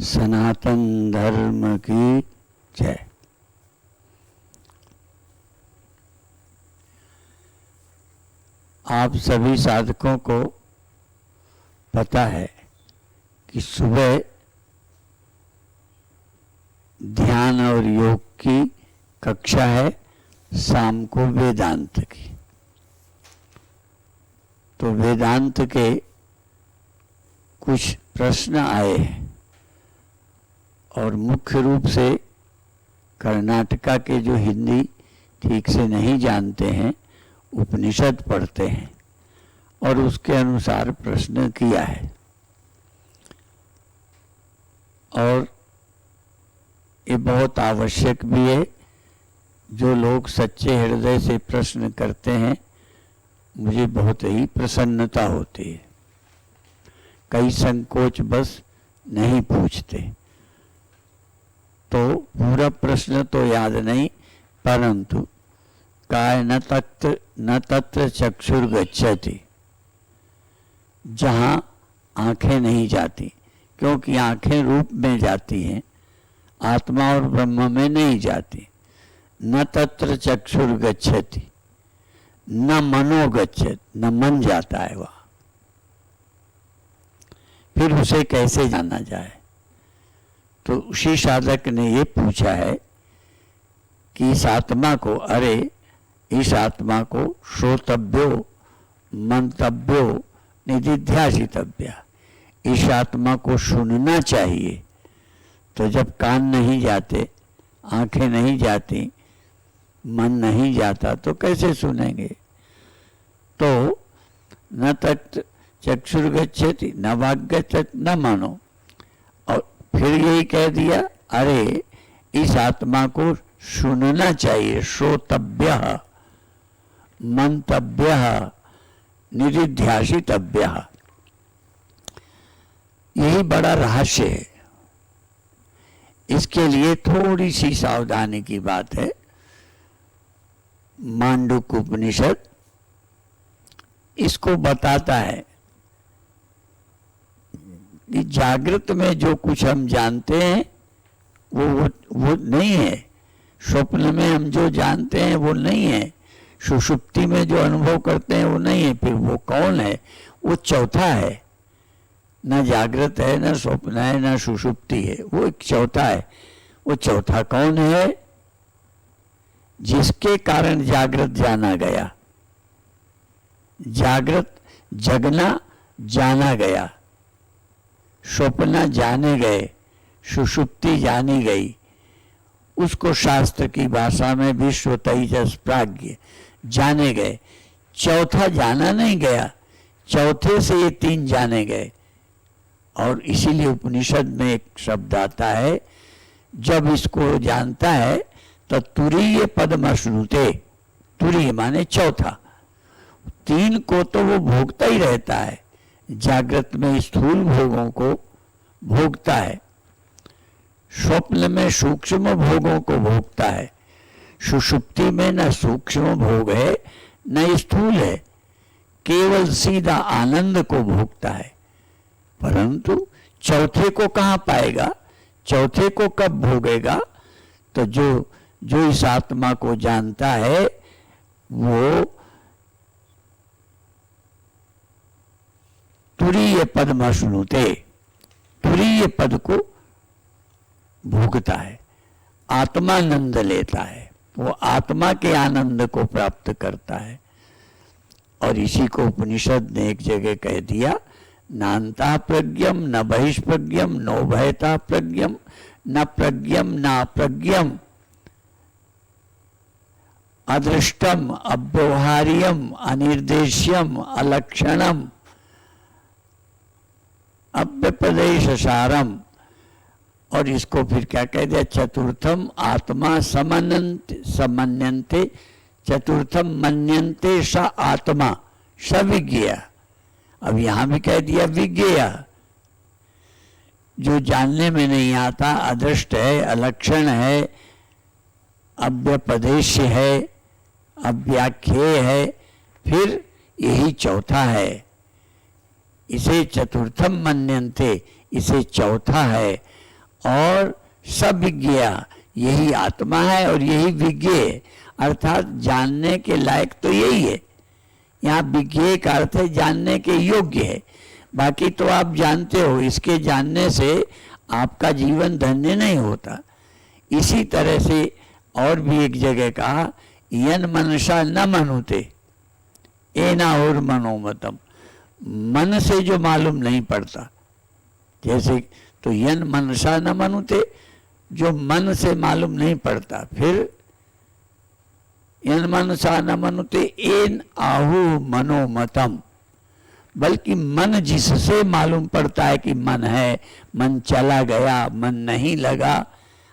सनातन धर्म की जय। आप सभी साधकों को पता है कि सुबह ध्यान और योग की कक्षा है, शाम को वेदांत की। तो वेदांत के कुछ प्रश्न आए हैं और मुख्य रूप से कर्नाटका के जो हिंदी ठीक से नहीं जानते हैं उपनिषद पढ़ते हैं और उसके अनुसार प्रश्न किया है। और ये बहुत आवश्यक भी है। जो लोग सच्चे हृदय से प्रश्न करते हैं मुझे बहुत ही प्रसन्नता होती है। कई संकोच बस नहीं पूछते। तो पूरा प्रश्न तो याद नहीं, परंतु काय न तत्र चक्षुर्गच्छति, जहाँ आंखें नहीं जाती, क्योंकि आंखें रूप में जाती हैं, आत्मा और ब्रह्म में नहीं जाती। न तत्र चक्षुर्गच्छति, न मनो गच्छति, न मन जाता है वहाँ। फिर उसे कैसे जाना जाए? तो उसी साधक ने ये पूछा है कि इस आत्मा को, इस आत्मा को श्रोतव्यो मंतव्यो निदिध्यासितव्या, इस आत्मा को सुनना चाहिए। तो जब कान नहीं जाते, आंखें नहीं जाती, मन नहीं जाता, तो कैसे सुनेंगे? तो न तत् चक्षुर्गच्छति न वाग्गच्छति न मनो। और फिर यही कह दिया, इस आत्मा को सुनना चाहिए, श्रोतव्यः मंतव्यः निदिध्यासितव्यः। यही बड़ा रहस्य है। इसके लिए थोड़ी सी सावधानी की बात है। मांडुक्य उपनिषद इसको बताता है कि जागृत में जो कुछ हम जानते हैं वो नहीं है। स्वप्न में हम जो जानते हैं वो नहीं है। सुषुप्ति में जो अनुभव करते हैं वो नहीं है। फिर वो कौन है? वो चौथा है। न जागृत है, न स्वप्न है, न सुषुप्ति है, वो एक चौथा है। वो चौथा कौन है? जिसके कारण जागृत जाना गया। जागृत जगना जाना गया, स्वप्न जाने गए, सुषुप्ति जानी गई। उसको शास्त्र की भाषा में विश्व तेजस प्राज्ञ जाने गए। चौथा जाना नहीं गया, चौथे से ये तीन जाने गए। और इसीलिए उपनिषद में एक शब्द आता है, जब इसको जानता है तो तुरीय पदमश्नुते। तुरीय माने चौथा। तीन को तो वो भोगता ही रहता है। जागृत में स्थूल भोगों को भोगता है, स्वप्न में सूक्ष्म भोगों को भोगता है, सुषुप्ति में न सूक्ष्म भोग है न स्थूल है, केवल सीधा आनंद को भोगता है। परंतु चौथे को कहाँ पाएगा? चौथे को कब भोगेगा? तो जो इस आत्मा को जानता है वो तुरीय पदमश्नुते, तुरीय पद को भोगता है, आत्मानंद लेता है, वो आत्मा के आनंद को प्राप्त करता है। और इसी को उपनिषद ने एक जगह कह दिया, नान्ता प्रज्ञम न बहिष्प्रज्ञम नोभयता प्रज्ञम न प्रज्ञम न अप्रज्ञम अदृष्टम अव्यवहार्यम अनिर्देश्यम अलक्षणम अव्यपदेश सारम। और इसको फिर क्या कह दिया? चतुर्थम आत्मा समन्यन्ते चतुर्थम मन्यन्ते स आत्मा स विज्ञेय। अब यहां भी कह दिया विज्ञेय, जो जानने में नहीं आता, अदृष्ट है, अलक्षण है, अव्यपदेश है, अव्याख्येय है। फिर यही चौथा है। इसे चतुर्थम मन्यन्ते, इसे चौथा है। और सविज्ञ यही आत्मा है और यही विज्ञ है, अर्थात जानने के लायक तो यही है। यहाँ विज्ञ का अर्थ है जानने के योग्य है। बाकी तो आप जानते हो, इसके जानने से आपका जीवन धन्य नहीं होता। इसी तरह से और भी एक जगह कहा, यन मनसा न मनुते एना और मनोमतम, मन से जो मालूम नहीं पड़ता, जैसे तो यन मनसा न मनुते, जो मन से मालूम नहीं पड़ता। फिर यन मनसा न मनुते एन आहु मनोमतम, बल्कि मन जिससे मालूम पड़ता है कि मन है, मन चला गया, मन नहीं लगा,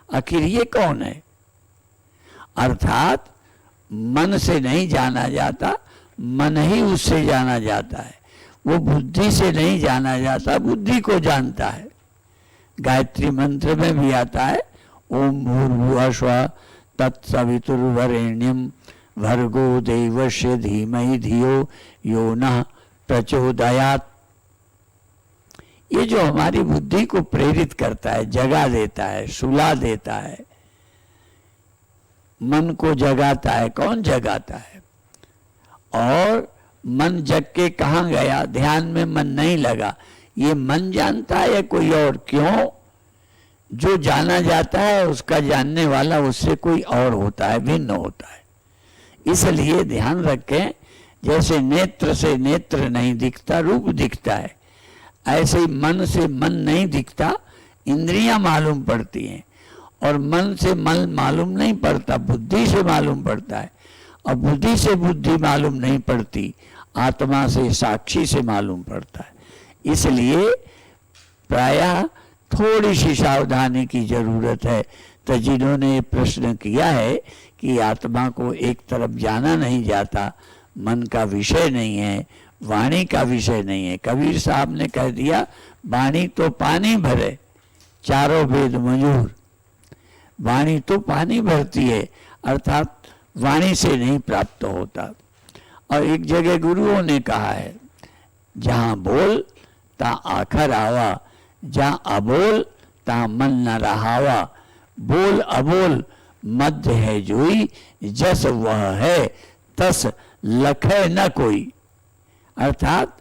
आखिर ये कौन है? अर्थात मन से नहीं जाना जाता, मन ही उससे जाना जाता है। वो बुद्धि से नहीं जाना जाता, बुद्धि को जानता है। गायत्री मंत्र में भी आता है, ओम भूर्भुवः स्वः तत्सवितुर्वरेण्यं भर्गो देवस्य धीमहि धियो यो नः प्रचोदयात्। ये जो हमारी बुद्धि को प्रेरित करता है, जगा देता है, सुला देता है, मन को जगाता है। कौन जगाता है? और मन जग के कहाँ गया, ध्यान में मन नहीं लगा, ये मन जानता है या कोई और? क्यों? जो जाना जाता है उसका जानने वाला उससे कोई और होता है, भिन्न होता है। इसलिए ध्यान रखें, जैसे नेत्र से नेत्र नहीं दिखता, रूप दिखता है, ऐसे ही मन से मन नहीं दिखता, इंद्रियां मालूम पड़ती हैं। और मन से मन मालूम नहीं पड़ता, बुद्धि से मालूम पड़ता है। और बुद्धि से बुद्धि मालूम नहीं पड़ती, आत्मा से, साक्षी से मालूम पड़ता है। इसलिए प्रायः थोड़ी सी सावधानी की जरूरत है। तो जिन्होंने प्रश्न किया है कि आत्मा को एक तरफ जाना नहीं जाता, मन का विषय नहीं है, वाणी का विषय नहीं है। कबीर साहब ने कह दिया, वाणी तो पानी भरे, चारों वेद मंजूर। वाणी तो पानी भरती है, अर्थात वाणी से नहीं प्राप्त होता। और एक जगह गुरुओं ने कहा है, जहाँ बोल ता आखर आवा, जहाँ अबोल ता मन न रहावा। बोल अबोल मध्य है जोई, जस वह है तस लखे न कोई। अर्थात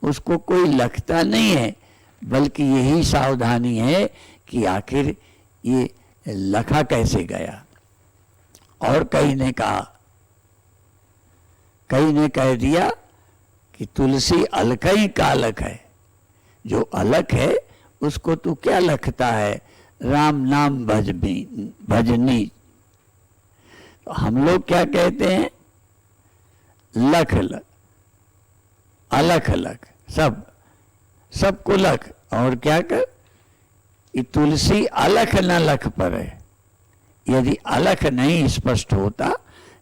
उसको कोई लखता नहीं है, बल्कि यही सावधानी है कि आखिर ये लखा कैसे गया। और कई ने कहा, कई ने कह दिया कि तुलसी अलकई का लख है, जो अलख है उसको तू क्या लखता है, राम नाम भजनी। तो हम लोग क्या कहते हैं, लख लख, अलख लख, सबको लख। और क्या कर, तुलसी अलख न लख पर है। यदि अलख नहीं स्पष्ट होता,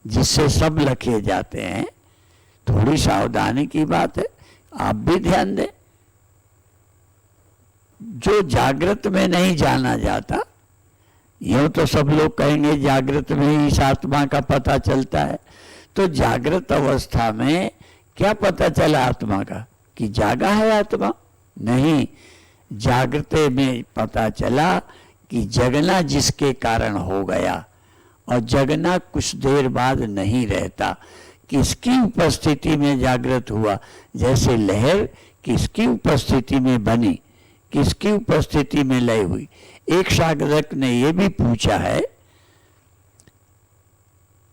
जिससे सब लखे जाते हैं, थोड़ी सावधानी की बात है। आप भी ध्यान दें, जो जागृत में नहीं जाना जाता, यूं तो सब लोग कहेंगे जागृत में ही इस आत्मा का पता चलता है। तो जागृत अवस्था में क्या पता चला आत्मा का, कि जागा है आत्मा? नहीं, जागृत में पता चला कि जगना जिसके कारण हो गया, और जगना कुछ देर बाद नहीं रहता। किसकी उपस्थिति में जागृत हुआ? जैसे लहर किसकी उपस्थिति में बनी, किसकी उपस्थिति में लय हुई। एक साधक ने यह भी पूछा है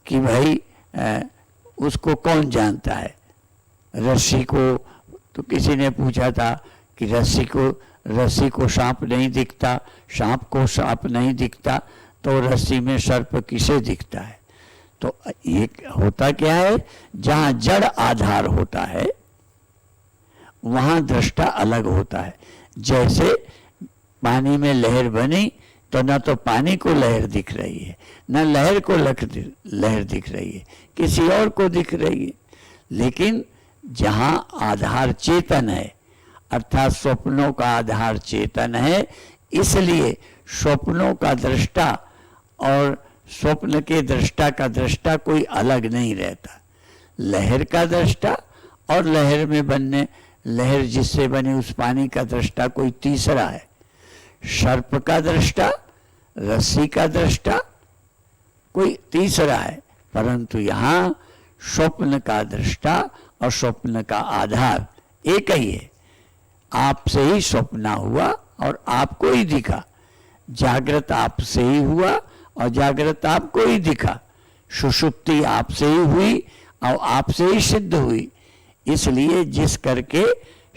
कि भाई उसको कौन जानता है, रस्सी को? तो किसी ने पूछा था कि रस्सी को सांप नहीं दिखता, सांप को सांप नहीं दिखता, तो रस्सी में सर्प किसे दिखता है? तो ये होता क्या है, जहाँ जड़ आधार होता है वहाँ दृष्टा अलग होता है। जैसे पानी में लहर बनी तो न तो पानी को लहर दिख रही है, न लहर को लहर दिख रही है, किसी और को दिख रही है। लेकिन जहाँ आधार चेतन है, अर्थात स्वप्नों का आधार चेतन है, इसलिए स्वप्नों का दृष्टा और स्वप्न के दृष्टा का दृष्टा कोई अलग नहीं रहता। लहर का दृष्टा और लहर में बनने, लहर जिससे बनी उस पानी का दृष्टा कोई तीसरा है। सर्प का दृष्टा, रस्सी का दृष्टा, कोई तीसरा है, परंतु यहाँ स्वप्न का दृष्टा और स्वप्न का आधार एक ही है। आपसे ही स्वप्न हुआ और आपको ही दिखा, जागृत आपसे ही हुआ और जागृत आपको ही दिखा, सुषुप्ति आपसे ही हुई और आपसे ही सिद्ध हुई। इसलिए जिस करके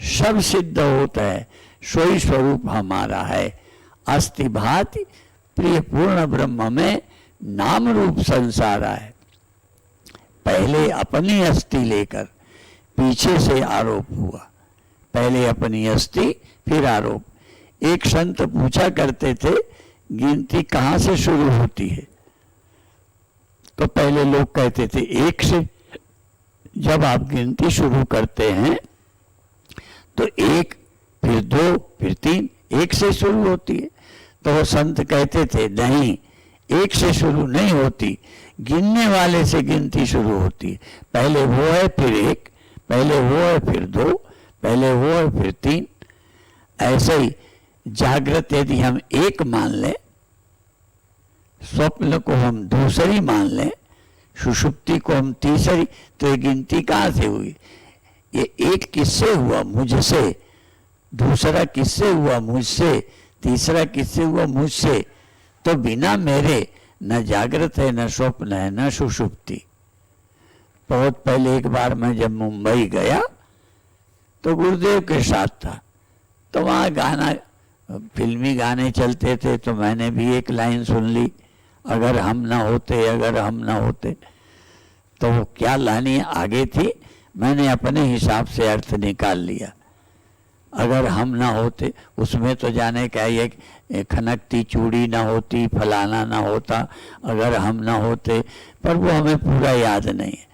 सब सिद्ध होता है सोई स्वरूप हमारा है। अस्ति भाति प्रिय पूर्ण ब्रह्म में नाम रूप संसार है। पहले अपनी अस्थि लेकर पीछे से आरोप हुआ, पहले अपनी अस्थि फिर आरोप। एक संत पूछा करते थे गिनती कहाँ से शुरू होती है, तो पहले लोग कहते थे एक से। जब आप गिनती शुरू करते हैं तो एक, फिर दो, फिर तीन, एक से शुरू होती है। तो वो संत कहते थे नहीं, एक से शुरू नहीं होती, गिनने वाले से गिनती शुरू होती है। पहले वो है फिर एक, पहले वो है फिर दो, पहले वो है फिर तीन। ऐसे ही जागृत यदि हम एक मान लें, स्वप्न को हम दूसरी मान लें, सुषुप्ति को हम तीसरी, तो ये गिनती कहाँ से हुई? ये एक किससे हुआ? मुझसे। दूसरा किससे हुआ? मुझसे। तीसरा किससे हुआ? मुझसे। तो बिना मेरे न जागृत है, न स्वप्न है, न सुषुप्ति। बहुत पहले एक बार मैं जब मुंबई गया तो गुरुदेव के साथ था, तो वहाँ गाना, फिल्मी गाने चलते थे, तो मैंने भी एक लाइन सुन ली, अगर हम ना होते, अगर हम ना होते। तो वो क्या लाइन आगे थी, मैंने अपने हिसाब से अर्थ निकाल लिया। अगर हम ना होते, उसमें तो जाने क्या ये खनकती चूड़ी ना होती, फलाना ना होता, अगर हम ना होते, पर वो हमें पूरा याद नहीं है।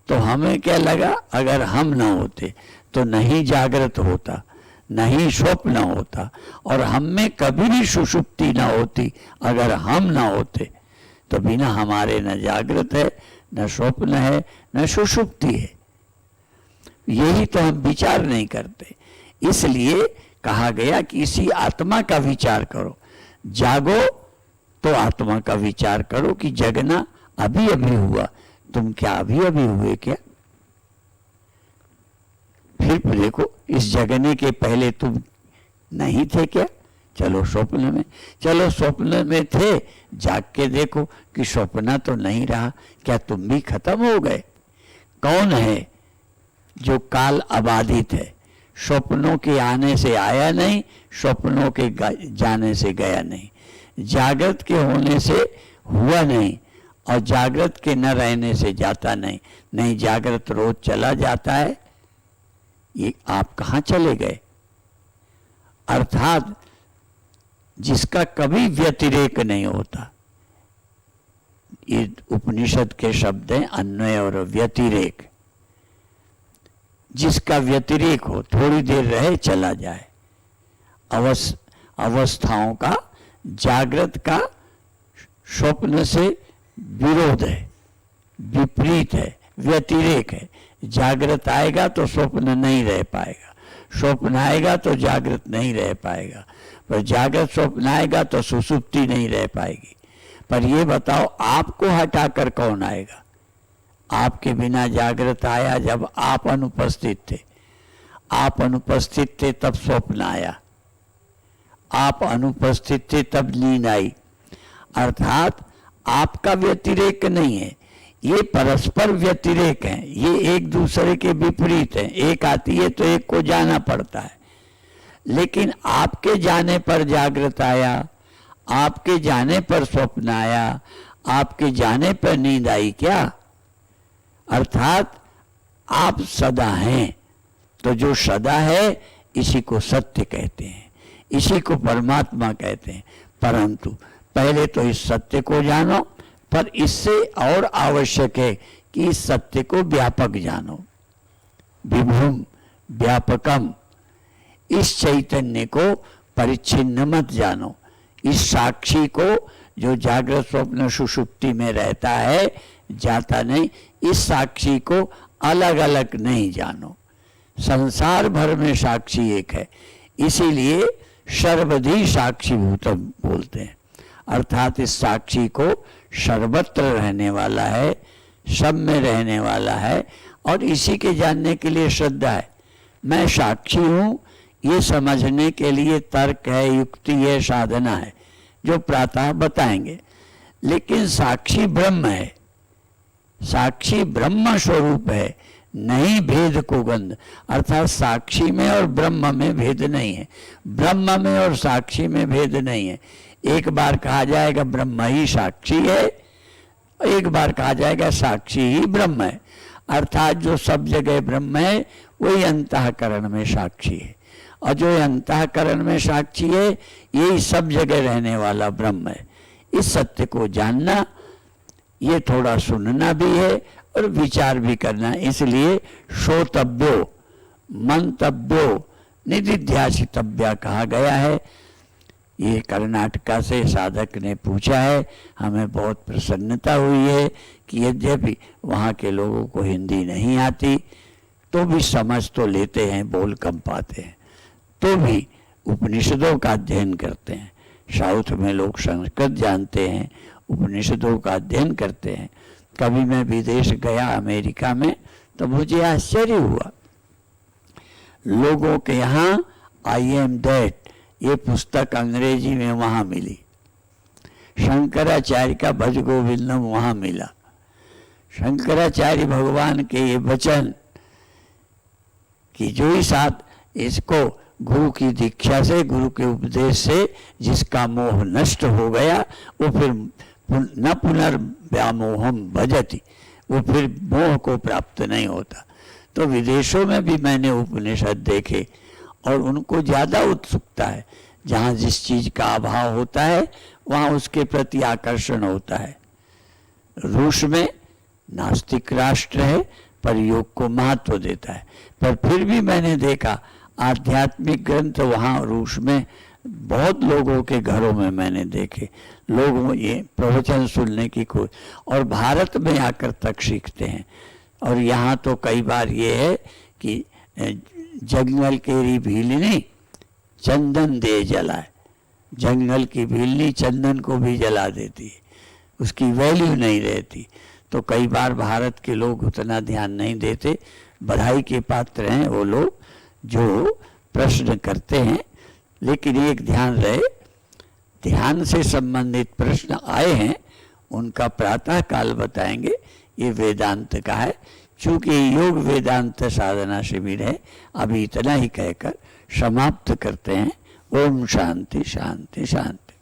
तो हमें क्या लगा, अगर हम ना होते तो नहीं जागृत होता, नहीं स्वप्न होता, और हम में कभी भी सुषुप्ति ना होती। अगर हम ना होते तो बिना हमारे न जागृत है, न स्वप्न है, न सुषुप्ति है। यही तो हम विचार नहीं करते। इसलिए कहा गया कि इसी आत्मा का विचार करो। जागो तो आत्मा का विचार करो कि जगना अभी अभी हुआ। तुम क्या अभी अभी हुए क्या? फिर देखो, इस जगने के पहले तुम नहीं थे क्या? चलो स्वप्न में, चलो स्वप्न में थे, जाग के देखो कि स्वप्न तो नहीं रहा, क्या तुम भी खत्म हो गए? कौन है जो काल अबाधित है, स्वप्नों के आने से आया नहीं, स्वप्नों के जाने से गया नहीं, जागृत के होने से हुआ नहीं और जागृत के न रहने से जाता नहीं। नहीं, जागृत रोज चला जाता है, ये आप कहाँ चले गए? अर्थात जिसका कभी व्यतिरेक नहीं होता, ये उपनिषद के शब्द हैं अन्वय और व्यतिरेक। जिसका व्यतिरेक हो, थोड़ी देर रहे चला जाए, अवस्थाओं का, जागृत का स्वप्न से विरोध है, विपरीत है, व्यतिरेक है। जागृत आएगा तो स्वप्न नहीं रह पाएगा, स्वप्न आएगा तो जागृत नहीं रह पाएगा, पर जागृत स्वप्न आएगा तो सुषुप्ति नहीं रह पाएगी। पर ये बताओ, आपको हटाकर कौन आएगा? आपके बिना जागृत आया जब आप अनुपस्थित थे। आप अनुपस्थित थे तब स्वप्न आया, आप अनुपस्थित थे तब नींद आई। अर्थात आपका व्यतिरेक नहीं है, ये परस्पर व्यतिरेक हैं, ये एक दूसरे के विपरीत हैं। एक आती है तो एक को जाना पड़ता है, लेकिन आपके जाने पर जागृत आया, आपके जाने पर स्वप्न आया, आपके जाने पर नींद आई क्या? अर्थात आप सदा हैं। तो जो सदा है इसी को सत्य कहते हैं, इसी को परमात्मा कहते हैं। परंतु पहले तो इस सत्य को जानो, पर इससे और आवश्यक है कि इस सत्य को व्यापक जानो। विभुम व्यापकम, इस चैतन्य को परिच्छिन्न मत जानो। इस साक्षी को जो जागृत स्वप्न सुषुप्ति में रहता है, जाता नहीं, इस साक्षी को अलग अलग नहीं जानो। संसार भर में साक्षी एक है, इसीलिए सर्वधि साक्षीभूतम बोलते हैं, अर्थात इस साक्षी को सर्वत्र रहने वाला है, सब में रहने वाला है और इसी के जानने के लिए श्रद्धा है। मैं साक्षी हूँ ये समझने के लिए तर्क है, युक्ति है, साधना है जो प्रातः बताएंगे। लेकिन साक्षी ब्रह्म है, साक्षी ब्रह्म स्वरूप है, नहीं भेद को गंध, अर्थात साक्षी में और ब्रह्म में भेद नहीं है, ब्रह्म में और साक्षी में भेद नहीं है। एक बार कहा जाएगा ब्रह्म ही साक्षी है, एक बार कहा जाएगा साक्षी ही ब्रह्म है, अर्थात जो सब जगह ब्रह्म है वही अंतःकरण में साक्षी है, और जो अंतःकरण में साक्षी है यही सब जगह रहने वाला ब्रह्म है। इस सत्य को जानना, ये थोड़ा सुनना भी है और विचार भी करना, इसलिए श्रोतव्यो मंतव्यो निदिध्यासितव्य कहा गया है। ये कर्नाटका से साधक ने पूछा है, हमें बहुत प्रसन्नता हुई है कि यद्यपि वहाँ के लोगों को हिंदी नहीं आती तो भी समझ तो लेते हैं, बोल कम पाते हैं, तो भी उपनिषदों का अध्ययन करते हैं। साउथ में लोग संस्कृत जानते हैं, उपनिषदों का अध्ययन करते हैं। कभी मैं विदेश गया अमेरिका में तो मुझे आश्चर्य हुआ, लोगों के यहाँ आई एम दैट ये पुस्तक अंग्रेजी में वहाँ मिली, शंकराचार्य का भज गोविंदम वहाँ मिला, शंकराचार्य भगवान के ये वचन कि जो ही साथ इसको गुरु की दीक्षा से, गुरु के उपदेश से जिसका मोह नष्ट हो गया वो फिर न पुनर्व्यामोहम भजति, वो फिर मोह को प्राप्त नहीं होता। तो विदेशों में भी मैंने उपनिषद देखे और उनको ज़्यादा उत्सुकता है, जहाँ जिस चीज़ का अभाव होता है वहाँ उसके प्रति आकर्षण होता है। रूस में नास्तिक राष्ट्र है पर योग को महत्व देता है, पर फिर भी मैंने देखा आध्यात्मिक ग्रंथ वहाँ रूस में बहुत लोगों के घरों में मैंने देखे, लोग ये प्रवचन सुनने की कोई, और भारत में आकर तक सीखते हैं। और यहाँ तो कई बार ये है कि जंगल केरी भीलनी चंदन दे जलाए, जंगल की भीलनी चंदन को भी जला देती है, उसकी वैल्यू नहीं रहती। तो कई बार भारत के लोग उतना ध्यान नहीं देते। बधाई के पात्र हैं वो लोग जो प्रश्न करते हैं, लेकिन एक ध्यान रहे, ध्यान से संबंधित प्रश्न आए हैं उनका प्रातः काल बताएंगे। ये वेदांत का है, चूंकि योग वेदांत साधना शिविर है। अभी इतना ही कहकर समाप्त करते हैं। ओम शांति शांति शांति।